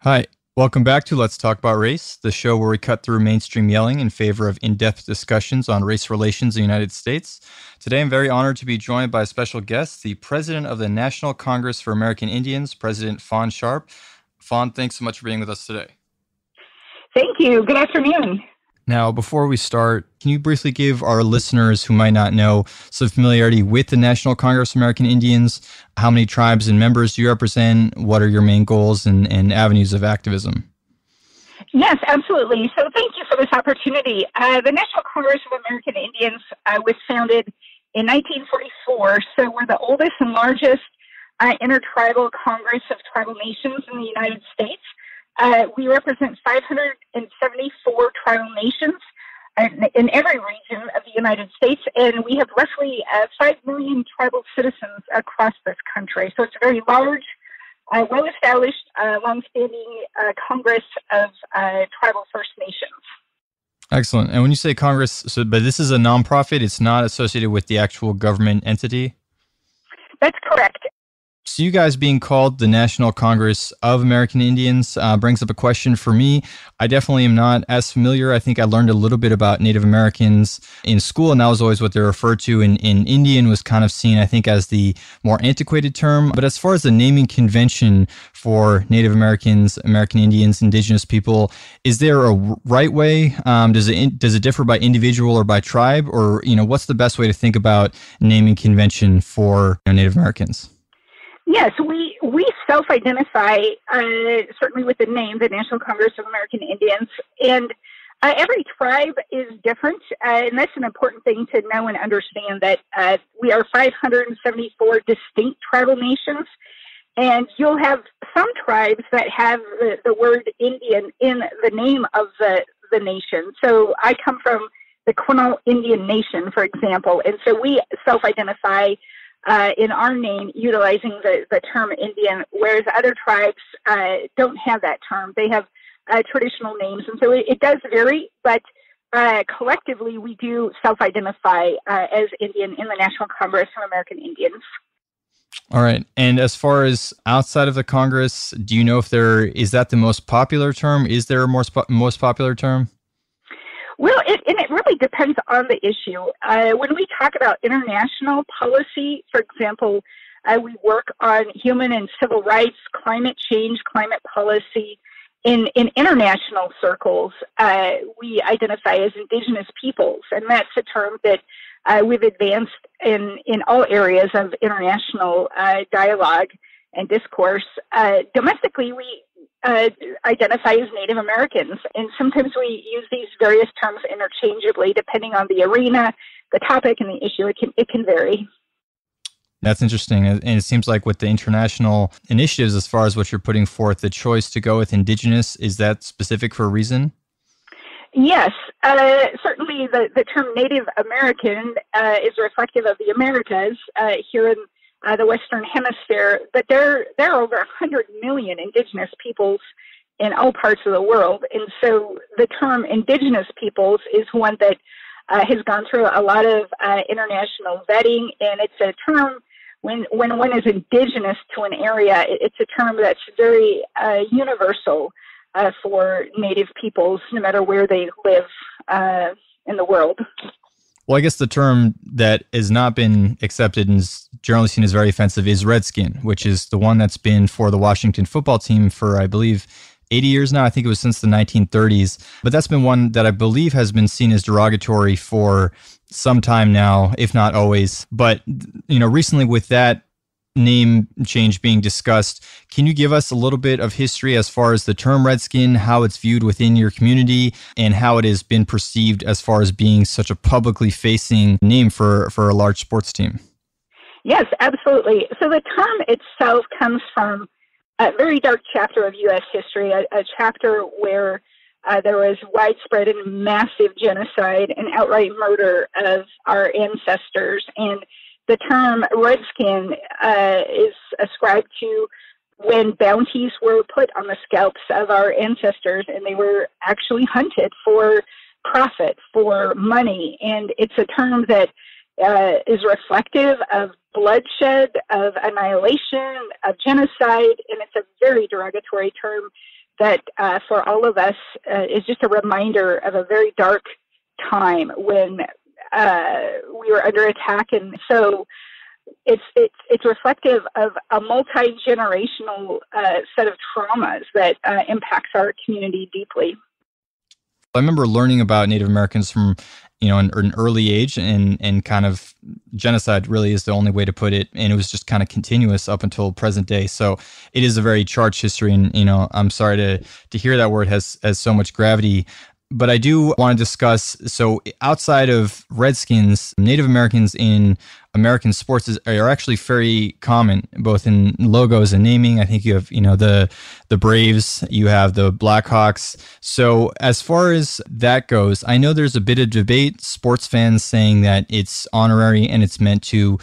Hi, welcome back to Let's Talk About Race, the show where we cut through mainstream yelling in favor of in-depth discussions on race relations in the United States. Today, I'm very honored to be joined by a special guest, the president of the National Congress for American Indians, President Fawn Sharp. Fawn, thanks so much for being with us today. Thank you. Good afternoon. Now, before we start, can you briefly give our listeners who might not know some familiarity with the National Congress of American Indians? How many tribes and members do you represent? What are your main goals and avenues of activism? Yes, absolutely. So thank you for this opportunity. The National Congress of American Indians was founded in 1944, so we're the oldest and largest intertribal Congress of tribal nations in the United States. We represent 574 tribal nations in every region of the United States, and we have roughly 5 million tribal citizens across this country. So it's a very large, well-established, long-standing Congress of tribal First Nations. Excellent. And when you say Congress, but this is a nonprofit, it's not associated with the actual government entity? That's correct. So you guys being called the National Congress of American Indians brings up a question for me. I definitely am not as familiar. I think I learned a little bit about Native Americans in school, and that was always what they're referred to. In Indian was kind of seen, I think, as the more antiquated term. But as far as the naming convention for Native Americans, American Indians, Indigenous people, is there a right way? Does it differ by individual or by tribe? Or, what's the best way to think about naming convention for Native Americans? Yes, we self-identify, certainly with the name, the National Congress of American Indians, and every tribe is different, and that's an important thing to know and understand, that we are 574 distinct tribal nations, and you'll have some tribes that have the word Indian in the name of the nation. So I come from the Quinault Indian Nation, for example, and so we self-identify in our name, utilizing the term Indian, whereas other tribes don't have that term. They have traditional names, and so it does vary, but collectively we do self-identify as Indian in the National Congress of American Indians. All right. And as far as outside of the Congress, do you know if is that the most popular term? Is there a most popular term? Well, it really depends on the issue. When we talk about international policy, for example, we work on human and civil rights, climate change, climate policy. In international circles, we identify as Indigenous peoples, and that's a term that we've advanced in all areas of international dialogue and discourse. Domestically, we identify as Native Americans, and sometimes we use these various terms interchangeably depending on the arena, the topic, and the issue. It can vary. That's interesting. And it seems like with the international initiatives, as far as what you're putting forth, the choice to go with Indigenous, is that specific for a reason? Yes, certainly the term Native American is reflective of the Americas here in the Western Hemisphere, but there are over 100 million Indigenous peoples in all parts of the world. And so the term Indigenous peoples is one that has gone through a lot of international vetting, and it's a term, when one is indigenous to an area, it's a term that's very universal for Native peoples, no matter where they live in the world. Well, I guess the term that has not been accepted and is generally seen as very offensive is redskin, which is the one that's been for the Washington football team for, I believe, 80 years now. I think it was since the 1930s. But that's been one that I believe has been seen as derogatory for some time now, if not always. But, recently with that name change being discussed, can you give us a little bit of history as far as the term redskin, how it's viewed within your community, and how it has been perceived as far as being such a publicly facing name for a large sports team? Yes, absolutely. So the term itself comes from a very dark chapter of U.S. history, a chapter where there was widespread and massive genocide and outright murder of our ancestors. And the term redskin is ascribed to when bounties were put on the scalps of our ancestors, and they were actually hunted for profit, for money. And it's a term that is reflective of bloodshed, of annihilation, of genocide, and it's a very derogatory term that for all of us is just a reminder of a very dark time when we were under attack. And so it's reflective of a multi-generational set of traumas that impacts our community deeply. I remember learning about Native Americans from, an early age, and kind of genocide really is the only way to put it. And it was just kind of continuous up until present day. So it is a very charged history. And, I'm sorry to hear that word has so much gravity. But I do want to discuss, so outside of Redskins, Native Americans in American sports are actually very common, both in logos and naming. I think you have, the Braves, you have the Blackhawks. So as far as that goes, I know there's a bit of debate, sports fans saying that it's honorary and it's meant to,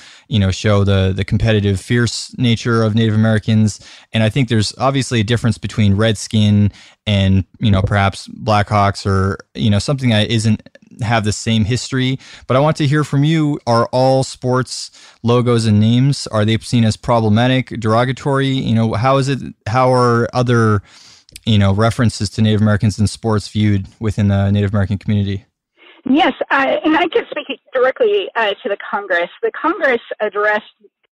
show the competitive, fierce nature of Native Americans. And I think there's obviously a difference between Redskin and, perhaps Blackhawks or, something that isn't have the same history. But I want to hear from you. Are all sports logos and names, are they seen as problematic, derogatory? How are other, references to Native Americans in sports viewed within the Native American community? Yes, and I can speak directly to the Congress. The Congress addressed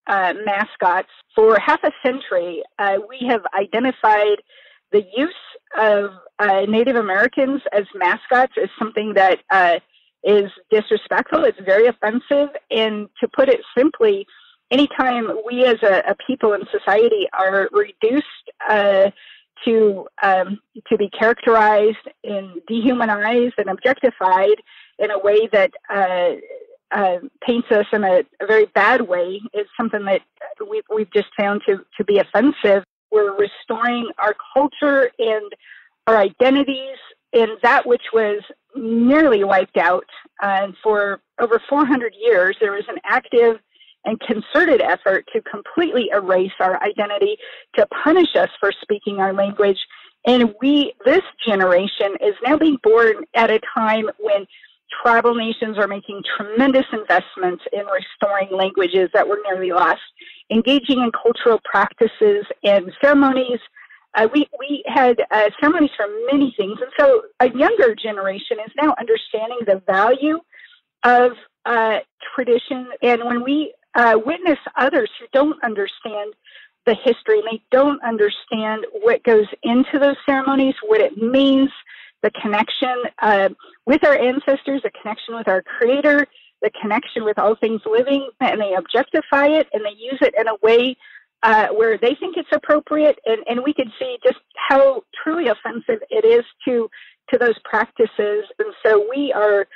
mascots for half a century. We have identified the use of Native Americans as mascots is something that is disrespectful. It's very offensive. And to put it simply, anytime we as a people in society are reduced to be characterized and dehumanized and objectified in a way that paints us in a very bad way, is something that we've just found to be offensive. We're restoring our culture and our identities in that which was nearly wiped out. And for over 400 years, there was an active and concerted effort to completely erase our identity, to punish us for speaking our language. And this generation is now being born at a time when tribal nations are making tremendous investments in restoring languages that were nearly lost, engaging in cultural practices and ceremonies. We had ceremonies for many things. And so a younger generation is now understanding the value of tradition. And when we witness others who don't understand the history, and they don't understand what goes into those ceremonies, what it means, the connection with our ancestors, the connection with our Creator, the connection with all things living, and they objectify it and they use it in a way where they think it's appropriate, and we can see just how truly offensive it is to those practices. And so we are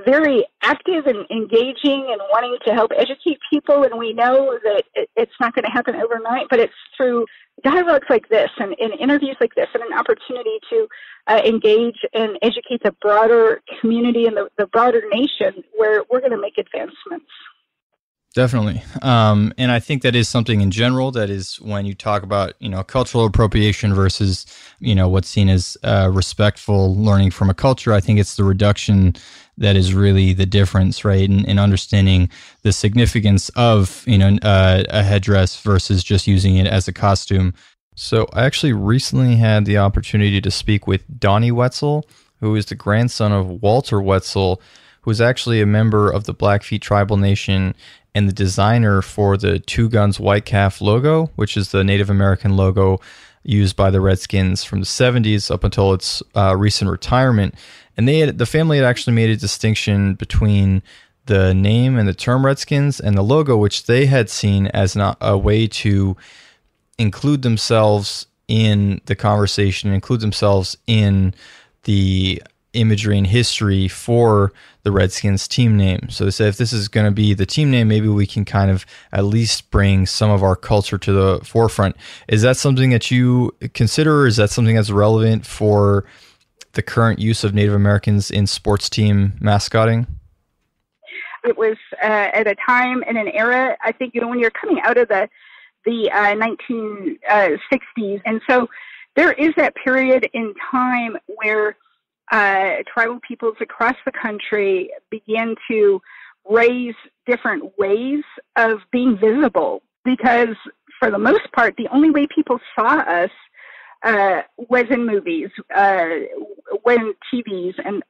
very active and engaging and wanting to help educate people, and we know that it's not going to happen overnight, but it's through dialogues like this and interviews like this and an opportunity to engage and educate the broader community and the broader nation where we're going to make advancements. Definitely. And I think that is something in general that is when you talk about, cultural appropriation versus, what's seen as respectful learning from a culture. I think it's the reduction that is really the difference, right? And understanding the significance of, a headdress versus just using it as a costume. So I actually recently had the opportunity to speak with Donnie Wetzel, who is the grandson of Walter Wetzel, who is actually a member of the Blackfeet Tribal Nation and the designer for the Two Guns White Calf logo, which is the Native American logo used by the Redskins from the 70s up until its recent retirement. And the family had actually made a distinction between the name and the term Redskins and the logo, which they had seen as not a way to include themselves in the conversation, include themselves in the imagery and history for the Redskins team name. So they said, if this is going to be the team name, maybe we can kind of at least bring some of our culture to the forefront. Is that something that you consider, or is that something that's relevant for the current use of Native Americans in sports team mascotting? It was at a time and an era, I think, when you're coming out of the 1960s. And so there is that period in time where tribal peoples across the country began to raise different ways of being visible, because for the most part, the only way people saw us was in movies, when TVs, and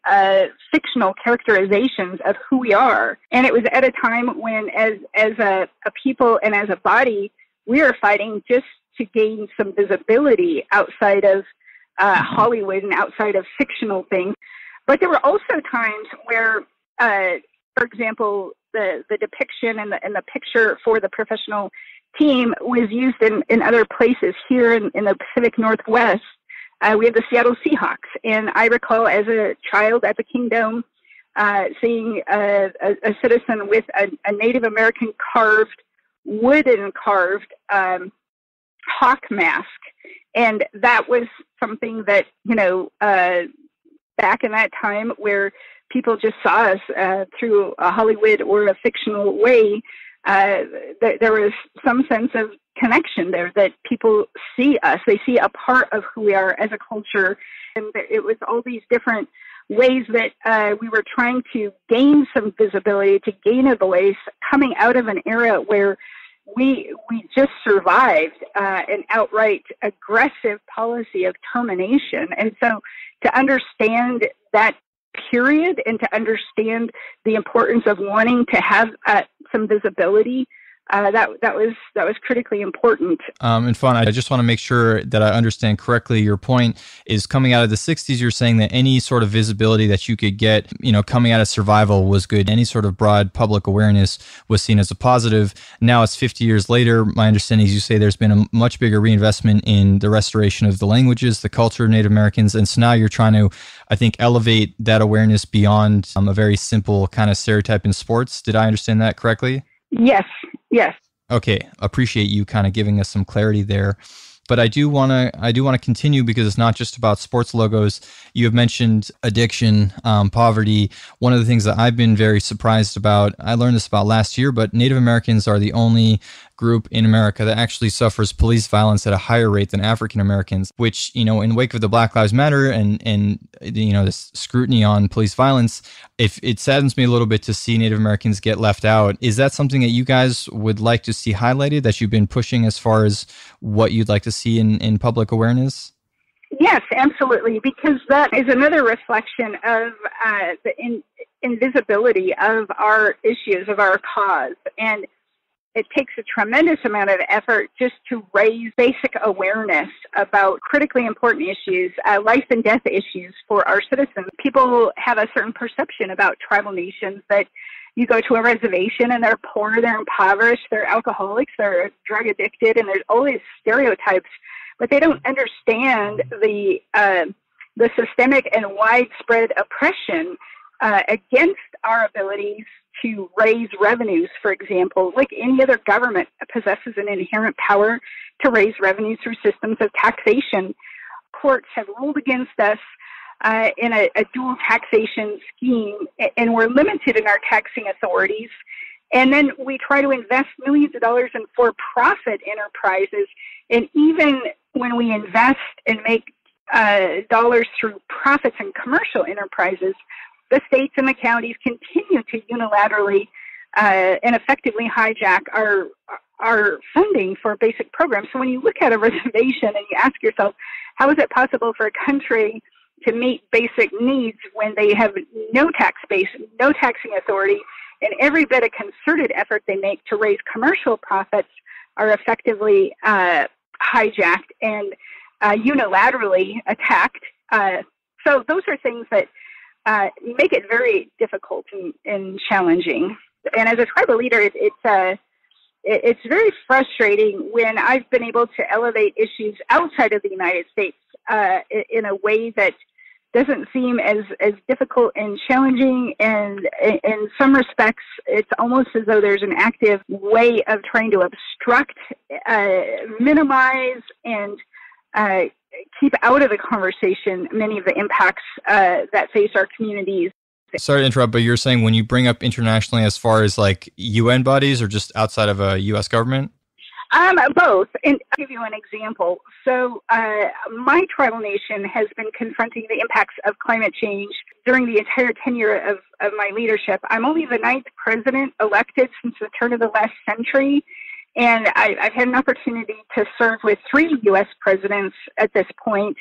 fictional characterizations of who we are. And it was at a time when, as a people and as a body, we are fighting just to gain some visibility outside of Hollywood and outside of fictional things. But there were also times where, for example, the depiction and the picture for the professional team was used in other places. Here in the Pacific Northwest, we have the Seattle Seahawks. And I recall as a child at the Kingdom seeing a citizen with a Native American wooden carved hawk mask. And that was something that, back in that time where people just saw us through a Hollywood or a fictional way, there was some sense of connection there, that people see us. They see a part of who we are as a culture. And it was all these different ways that we were trying to gain some visibility, to gain a voice, coming out of an era where we just survived an outright aggressive policy of termination. And so to understand that period and to understand the importance of wanting to have some visibility, that was critically important. And Fawn, I just want to make sure that I understand correctly. Your point is, coming out of the 60s, you're saying that any sort of visibility that you could get, coming out of survival was good. Any sort of broad public awareness was seen as a positive. Now it's 50 years later. My understanding is you say there's been a much bigger reinvestment in the restoration of the languages, the culture of Native Americans. And so now you're trying to, I think, elevate that awareness beyond a very simple kind of stereotype in sports. Did I understand that correctly? Yes. Okay, appreciate you kind of giving us some clarity there. But I do want to continue, because it's not just about sports logos. You have mentioned addiction, poverty. One of the things that I've been very surprised about, I learned this about last year, but Native Americans are the only group in America that actually suffers police violence at a higher rate than African Americans, which, in wake of the Black Lives Matter and this scrutiny on police violence, if it saddens me a little bit to see Native Americans get left out. Is that something that you guys would like to see highlighted, that you've been pushing as far as what you'd like to see in public awareness? Yes, absolutely, because that is another reflection of the invisibility of our issues, of our cause. And it takes a tremendous amount of effort just to raise basic awareness about critically important issues, life and death issues for our citizens. People have a certain perception about tribal nations, that you go to a reservation and they're poor, they're impoverished, they're alcoholics, they're drug addicted, and there's all these stereotypes, but they don't understand the systemic and widespread oppression against our abilities to raise revenues. For example, like any other government, possesses an inherent power to raise revenues through systems of taxation. Courts have ruled against us in a dual taxation scheme, and we're limited in our taxing authorities. And then we try to invest millions of dollars in for-profit enterprises. And even when we invest and make dollars through profits in commercial enterprises, the states and the counties continue to unilaterally and effectively hijack our funding for basic programs. So when you look at a reservation and you ask yourself, how is it possible for a country to meet basic needs when they have no tax base, no taxing authority, and every bit of concerted effort they make to raise commercial profits are effectively hijacked and unilaterally attacked? So those are things that make it very difficult and challenging. And as a tribal leader, it's very frustrating when I've been able to elevate issues outside of the United States in a way that doesn't seem as difficult and challenging. And in some respects, it's almost as though there's an active way of trying to obstruct, minimize, and keep out of the conversation many of the impacts that face our communities. Sorry to interrupt, but you're saying when you bring up internationally, as far as like UN bodies or just outside of a U.S. government? Both. And I'll give you an example. So my tribal nation has been confronting the impacts of climate change during the entire tenure of my leadership. I'm only the 9th president elected since the turn of the last century. And I've had an opportunity to serve with 3 U.S. presidents at this point,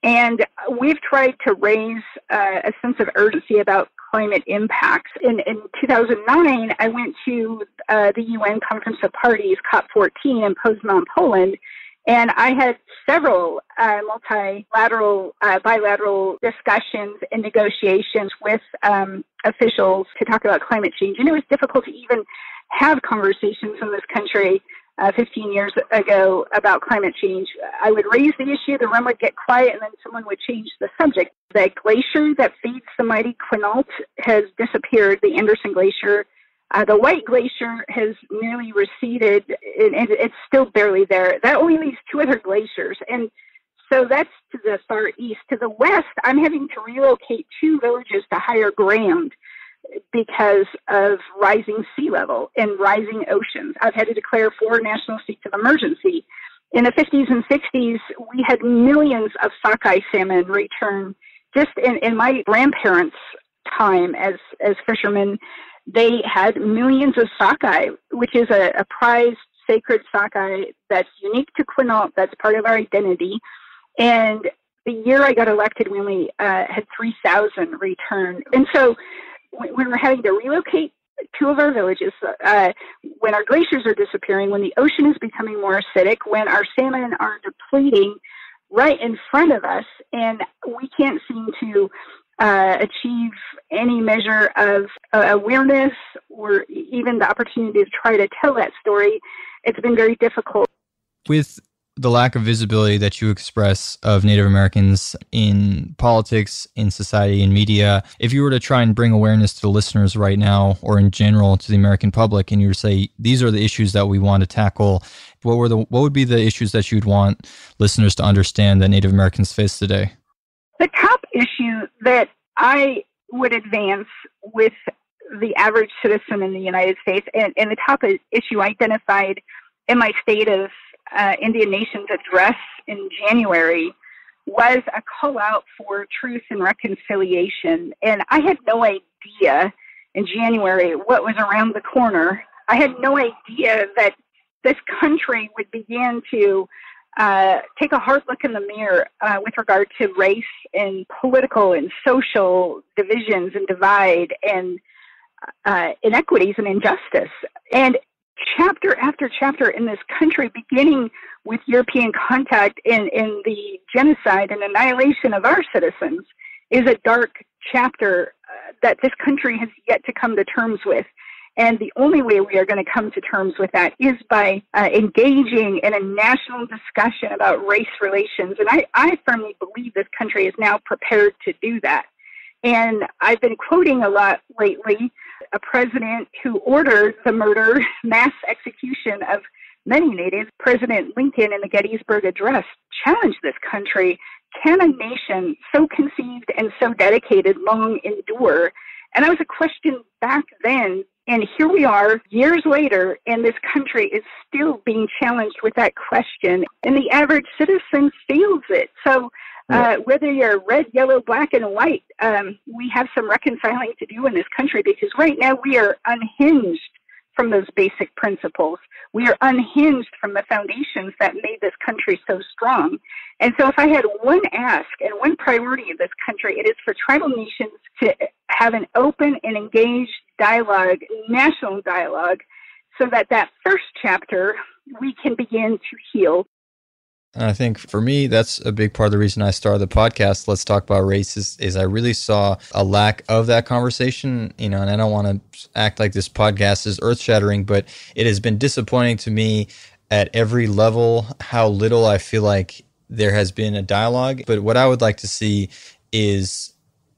and we've tried to raise a sense of urgency about climate impacts. In 2009, I went to the UN Conference of Parties, COP14, in Poznan, Poland, and I had several multilateral, bilateral discussions and negotiations with officials to talk about climate change. And it was difficult to even have conversations in this country 15 years ago about climate change. I would raise the issue, the room would get quiet, and then someone would change the subject. The glacier that feeds the mighty Quinault has disappeared, the Anderson Glacier. The White Glacier has nearly receded, and it's still barely there. That only leaves 2 other glaciers. And so that's to the far east. To the west, I'm having to relocate 2 villages to higher ground because of rising sea level and rising oceans. I've had to declare 4 national states of emergency. In the 50s and 60s, we had millions of sockeye salmon return. Just in my grandparents' time as fishermen, they had millions of sockeye, which is a prized sacred sockeye that's unique to Quinault, that's part of our identity. And the year I got elected, we only had 3,000 return. And so when we're having to relocate 2 of our villages, when our glaciers are disappearing, when the ocean is becoming more acidic, when our salmon are depleting right in front of us, and we can't seem to achieve any measure of awareness or even the opportunity to try to tell that story, it's been very difficult. With the lack of visibility that you express of Native Americans in politics, in society, in media, if you were to try and bring awareness to the listeners right now, or in general to the American public, and you were to say, these are the issues that we want to tackle, what would be the issues that you'd want listeners to understand that Native Americans face today? The top issue that I would advance with the average citizen in the United States, and the top issue identified in my State of Indian Nations address in January, was a call out for truth and reconciliation. And I had no idea in January what was around the corner. I had no idea that this country would begin to take a hard look in the mirror with regard to race and political and social divisions and divide and inequities and injustice. And chapter after chapter in this country, beginning with European contact in the genocide and annihilation of our citizens, is a dark chapter that this country has yet to come to terms with. And the only way we are going to come to terms with that is by engaging in a national discussion about race relations. And I firmly believe this country is now prepared to do that. And I've been quoting a lot lately a president who ordered the murder, mass execution of many natives. President Lincoln in the Gettysburg Address challenged this country. Can a nation so conceived and so dedicated long endure? And that was a question back then. And here we are years later, and this country is still being challenged with that question. And the average citizen feels it. So whether you're red, yellow, black, and white, we have some reconciling to do in this country, because right now we are unhinged from those basic principles. We are unhinged from the foundations that made this country so strong. And so if I had one ask and one priority of this country, it is for tribal nations to have an open and engaged dialogue, national dialogue, so that that first chapter we can begin to heal. And I think for me, that's a big part of the reason I started the podcast, Let's Talk About Race, is I really saw a lack of that conversation, and I don't want to act like this podcast is earth-shattering, but it has been disappointing to me at every level how little I feel like there has been a dialogue. But what I would like to see is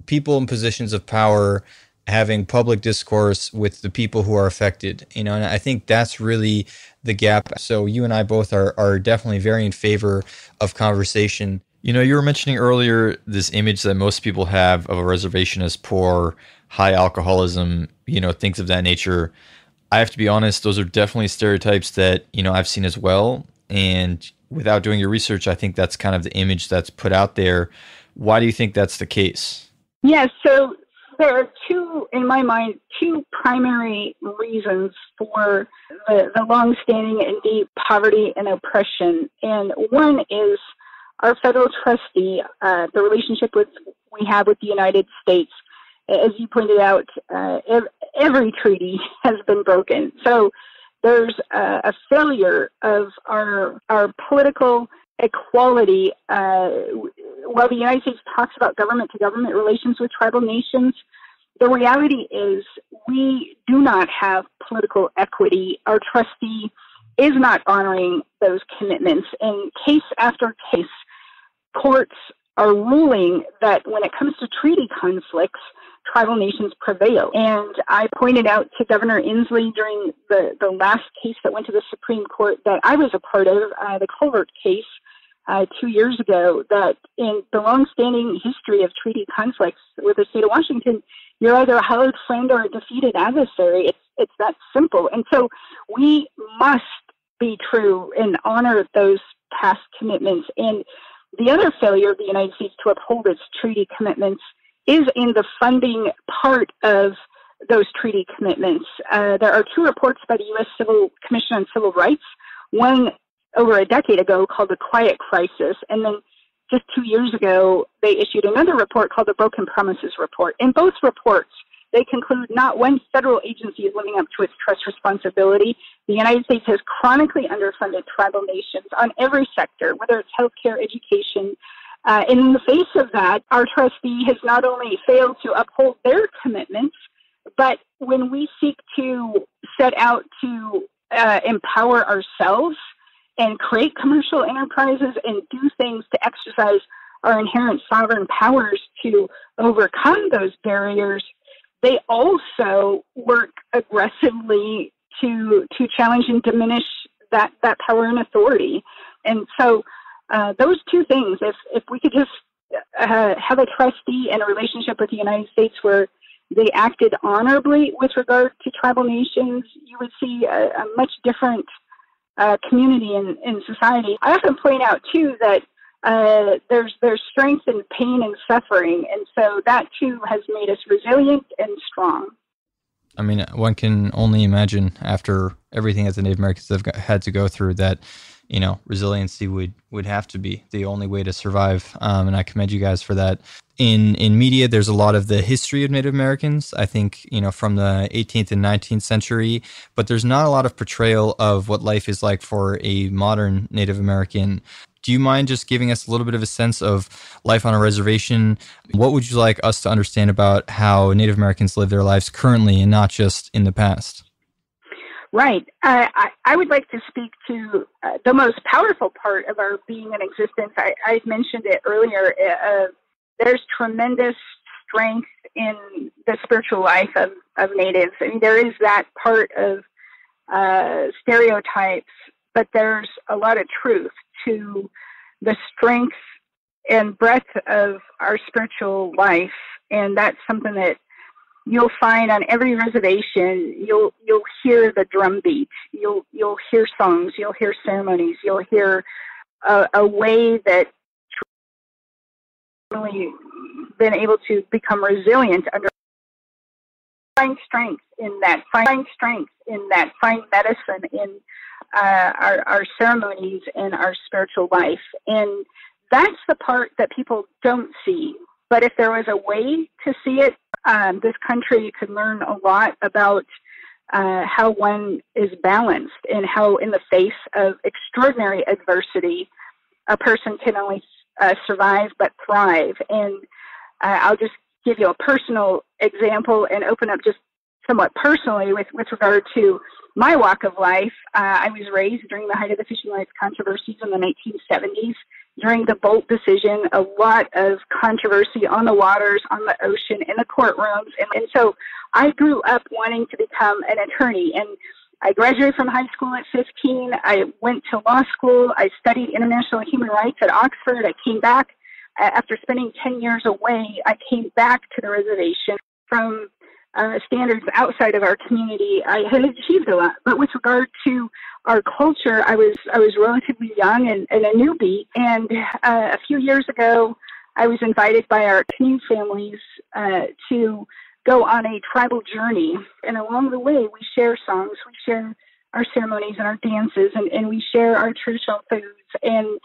people in positions of power having public discourse with the people who are affected, and I think that's really the gap. So you and I both are definitely very in favor of conversation. You were mentioning earlier this image that most people have of a reservation as poor, high alcoholism, things of that nature. I have to be honest, those are definitely stereotypes that, I've seen as well. And without doing your research, I think that's kind of the image that's put out there. Why do you think that's the case? Yeah, so There are in my mind, two primary reasons for the longstanding and deep poverty and oppression. And one is our federal trustee, the relationship we have with the United States. As you pointed out, every treaty has been broken. So there's a failure of our political equality. While the United States talks about government-to-government relations with tribal nations, the reality is we do not have political equity. Our trustee is not honoring those commitments. And case after case, courts are ruling that when it comes to treaty conflicts, tribal nations prevail. And I pointed out to Governor Inslee during the last case that went to the Supreme Court that I was a part of, the Culvert case 2 years ago, that in the longstanding history of treaty conflicts with the state of Washington, you're either a hallowed friend or a defeated adversary. It's that simple. And so we must be true and honor those past commitments. And the other failure of the United States to uphold its treaty commitments is in the funding part of those treaty commitments. There are two reports by the U.S. Commission on Civil Rights, one over a decade ago called The Quiet Crisis, and then just 2 years ago, they issued another report called the Broken Promises Report. In both reports, they conclude not one federal agency is living up to its trust responsibility. The United States has chronically underfunded tribal nations on every sector, whether it's healthcare, education. And in the face of that, our trustee has not only failed to uphold their commitments, but when we seek to set out to empower ourselves and create commercial enterprises and do things to exercise our inherent sovereign powers to overcome those barriers, they also work aggressively to challenge and diminish that power and authority. And so those two things, if we could just have a trustee and a relationship with the United States where they acted honorably with regard to tribal nations, you would see a much different community in society. I often point out, too, that there's strength in pain and suffering, and so that, too, has made us resilient and strong. I mean, one can only imagine after everything that the Native Americans have had to go through that, you know, resiliency would have to be the only way to survive. And I commend you guys for that. In media, there's a lot of the history of Native Americans, I think, you know, from the 18th and 19th century, but there's not a lot of portrayal of what life is like for a modern Native American. Do you mind just giving us a little bit of a sense of life on a reservation? What would you like us to understand about how Native Americans live their lives currently and not just in the past? Right. I would like to speak to the most powerful part of our being in existence. I mentioned it earlier. There's tremendous strength in the spiritual life of Natives. I mean, there is that part of stereotypes, but there's a lot of truth to the strength and breadth of our spiritual life, and that's something that you'll find on every reservation. You'll hear the drum beat. You'll hear songs. You'll hear ceremonies. You'll hear a way that really been able to become resilient under. Find strength in that. Find strength in that. Find medicine in our ceremonies and our spiritual life, and that's the part that people don't see. But if there was a way to see it, this country could learn a lot about how one is balanced and how in the face of extraordinary adversity, a person can only survive but thrive. And I'll just give you a personal example and open up just somewhat personally with regard to my walk of life. I was raised during the height of the fishing rights controversies in the 1970s. During the Bolt decision, a lot of controversy on the waters, on the ocean, in the courtrooms. And so I grew up wanting to become an attorney. And I graduated from high school at 15. I went to law school. I studied international human rights at Oxford. I came back. After spending 10 years away, I came back to the reservation from standards outside of our community. I had achieved a lot, but with regard to our culture, I was relatively young and a newbie. And a few years ago, I was invited by our canoe families to go on a tribal journey. And along the way, we share songs, we share our ceremonies and our dances, and we share our traditional foods. And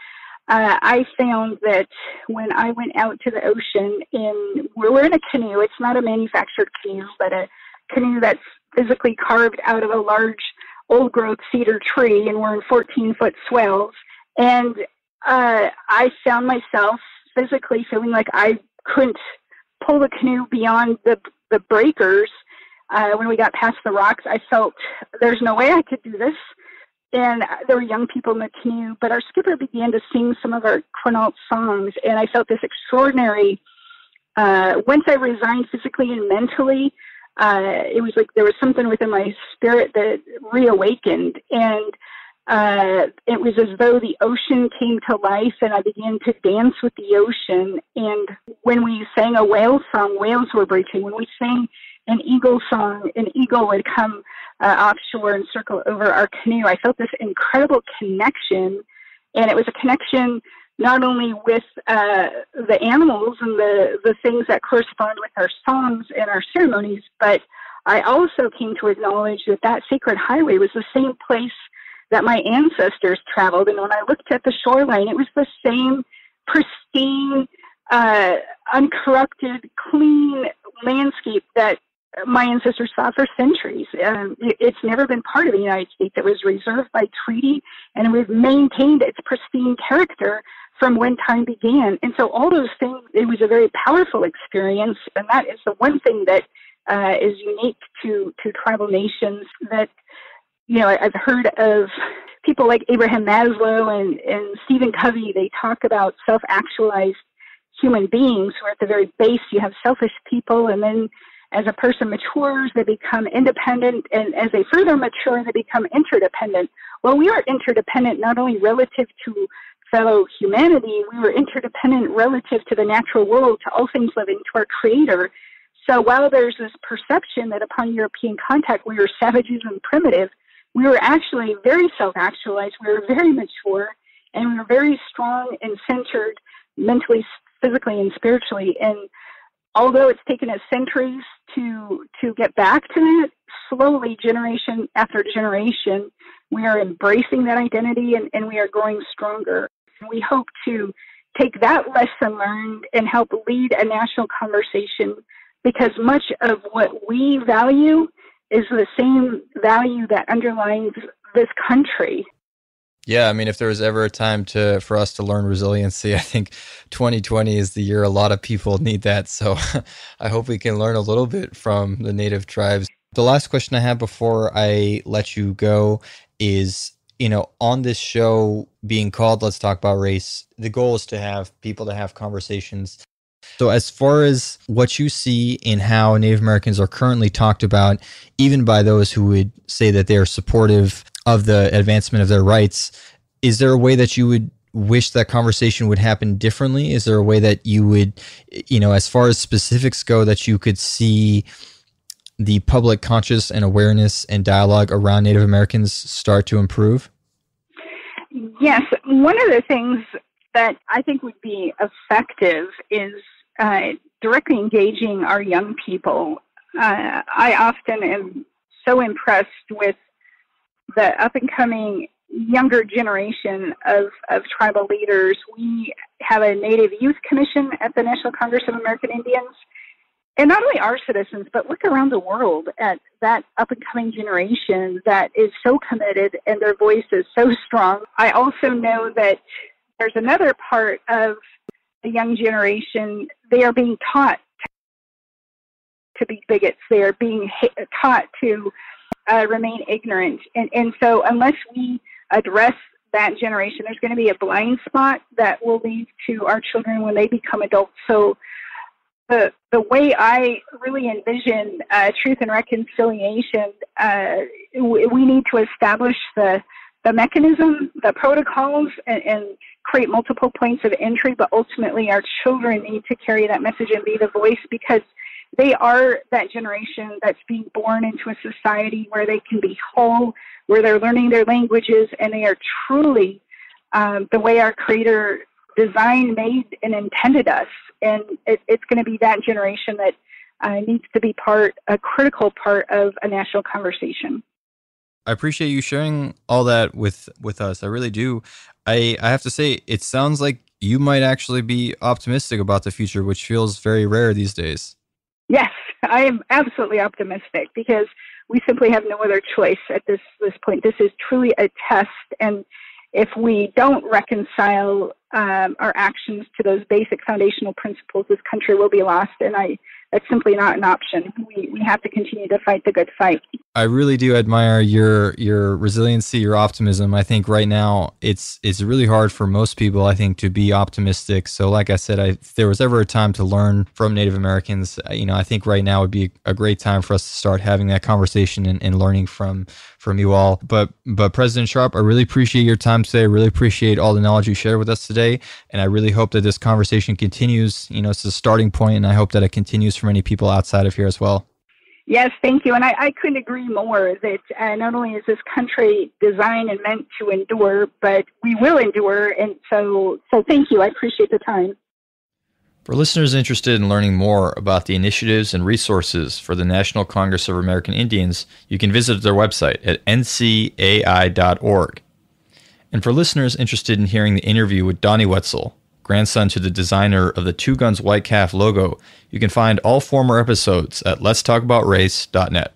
I found that when I went out to the ocean, we're in a canoe. It's not a manufactured canoe, but a canoe that's physically carved out of a large old-growth cedar tree, and we're in 14-foot swells. And I found myself physically feeling like I couldn't pull the canoe beyond the breakers. When we got past the rocks, I felt there's no way I could do this. And there were young people in the canoe, but our skipper began to sing some of our Quinault songs, and I felt this extraordinary, once I resigned physically and mentally, it was like there was something within my spirit that reawakened, and it was as though the ocean came to life, and I began to dance with the ocean. And when we sang a whale song, whales were breaching. When we sang an eagle song, an eagle would come offshore and circle over our canoe. I felt this incredible connection, and it was a connection not only with the animals and the things that correspond with our songs and our ceremonies, but I also came to acknowledge that that sacred highway was the same place that my ancestors traveled. And when I looked at the shoreline, it was the same pristine, uncorrupted, clean landscape that my ancestors saw for centuries. It's never been part of the United States. It was reserved by treaty, and we've maintained its pristine character from when time began. And so all those things, it was a very powerful experience, and that is the one thing that is unique to tribal nations that, you know, I've heard of people like Abraham Maslow and Stephen Covey. They talk about self-actualized human beings who are at the very base. You have selfish people, and then as a person matures, they become independent, and as they further mature, they become interdependent. Well, we are interdependent not only relative to fellow humanity, we were interdependent relative to the natural world, to all things living, to our Creator. So while there's this perception that upon European contact we were savages and primitive, we were actually very self-actualized, we were very mature, and we were very strong and centered mentally, physically, and spiritually. And although it's taken us centuries to get back to that, slowly, generation after generation, we are embracing that identity, and we are growing stronger. We hope to take that lesson learned and help lead a national conversation, because much of what we value is the same value that underlines this country. Yeah, I mean, if there was ever a time for us to learn resiliency, I think 2020 is the year a lot of people need that. So I hope we can learn a little bit from the native tribes. The last question I have before I let you go is, you know, on this show being called Let's Talk About Race, the goal is to have people to have conversations. So as far as what you see in how Native Americans are currently talked about, even by those who would say that they are supportive of the advancement of their rights, is there a way that you would wish that conversation would happen differently? Is there a way that you would, you know, as far as specifics go, that you could see the public conscious and awareness and dialogue around Native Americans start to improve? Yes. One of the things that I think would be effective is directly engaging our young people. I often am so impressed with the up-and-coming younger generation of tribal leaders. We have a Native Youth Commission at the National Congress of American Indians. And not only our citizens, but look around the world at that up-and-coming generation that is so committed and their voice is so strong. I also know that there's another part of the young generation. They are being taught to be bigots. They are being taught to remain ignorant. And so unless we address that generation, there's going to be a blind spot that will lead to our children when they become adults. So the way I really envision truth and reconciliation, we need to establish the mechanism, the protocols, and create multiple points of entry, but ultimately our children need to carry that message and be the voice, because they are that generation that's being born into a society where they can be whole, where they're learning their languages, and they are truly the way our Creator designed, made, and intended us. And it's going to be that generation that needs to be a critical part of a national conversation. I appreciate you sharing all that with us. I really do. I have to say, it sounds like you might actually be optimistic about the future, which feels very rare these days. Yes, I am absolutely optimistic because we simply have no other choice at this point. This is truly a test, and if we don't reconcile our actions to those basic foundational principles, this country will be lost, and that's simply not an option. We have to continue to fight the good fight. I really do admire your resiliency, your optimism. I think right now it's really hard for most people, I think, to be optimistic. So like I said, if there was ever a time to learn from Native Americans, I think right now would be a great time for us to start having that conversation and learning from you all. But President Sharp, I really appreciate your time today. I really appreciate all the knowledge you shared with us today. And I really hope that this conversation continues. It's a starting point, and I hope that it continues for many people outside of here as well. Yes, thank you. And I couldn't agree more that not only is this country designed and meant to endure, but we will endure. And so thank you. I appreciate the time. For listeners interested in learning more about the initiatives and resources for the National Congress of American Indians, you can visit their website at ncai.org. And for listeners interested in hearing the interview with Donnie Wetzel, grandson to the designer of the Two Guns White Calf logo, you can find all former episodes at letstalkaboutrace.net.